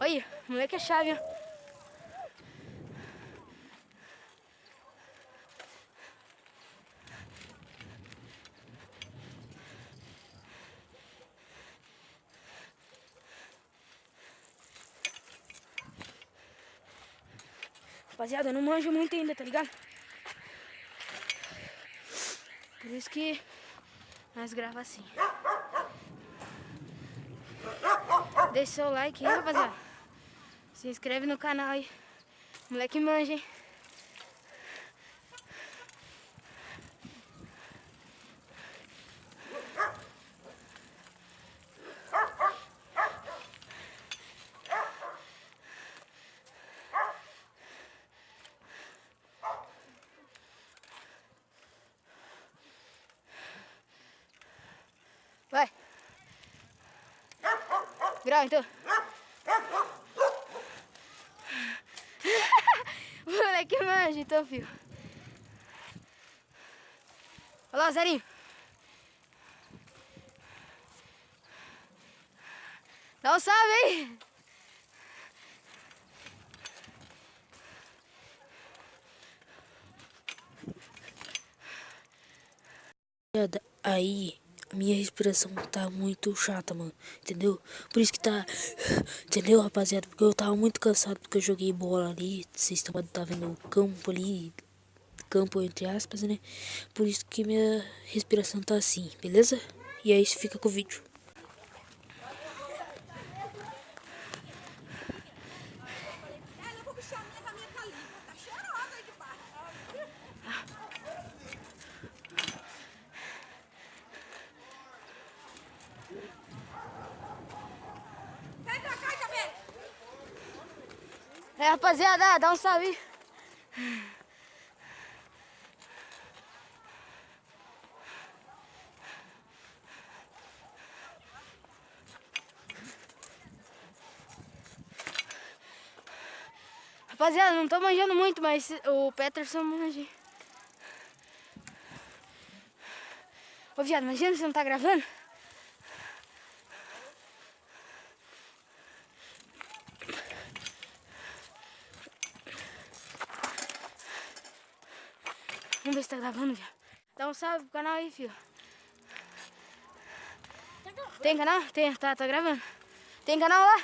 Olha, moleque é chave, ó. Rapaziada, eu não manjo muito ainda, tá ligado? Por isso que nós gravamos assim. Deixa seu like aí, rapaziada. Se inscreve no canal aí. Moleque manja, hein? Vai. Grava então. Moleque manja então, filho. Olha lá, Zerinho. Dá um salve aí. Aí, a minha respiração tá muito chata, mano, entendeu? Por isso que tá, entendeu, rapaziada? Porque eu tava muito cansado, porque eu joguei bola ali, vocês estão tá vendo o campo ali, campo entre aspas, né? Por isso que minha respiração tá assim, beleza? E aí, fica com o vídeo. É, rapaziada, dá um salve aí. Rapaziada, não tô manjando muito, mas o Peterson manja. Ô, viado, imagina se você não tá gravando. Vamos ver se tá gravando, viado. Dá um salve pro canal aí, filho. Tem canal? Tem, tá gravando. Tem canal lá?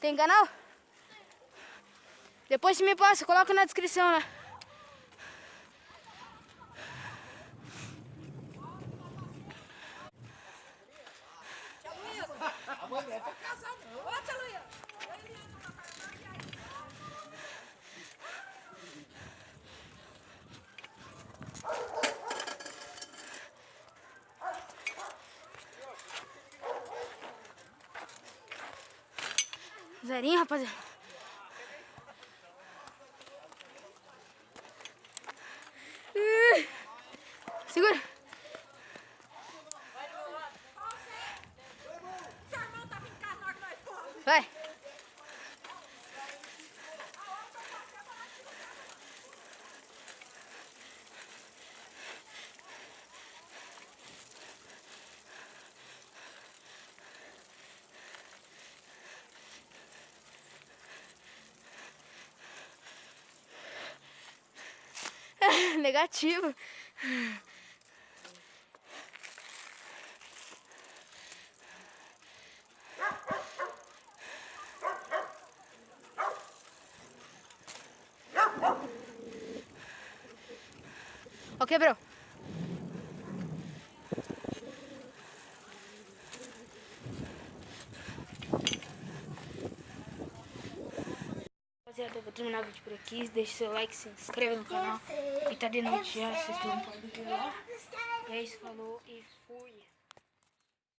Tem canal? Depois se me passa, coloca na descrição lá. A mulher tá casada. Ô, tia Luísa. Zerinho, rapaziada. Segura. Seu irmão tava em casa na hora que nós fomos. Vai. Negativo. Ó, quebrou. Rapaziada, eu vou terminar o vídeo por aqui. Deixe seu like, se inscreva no canal. E tá de noite já, vocês estão podendo ver lá. E é isso, falou e fui.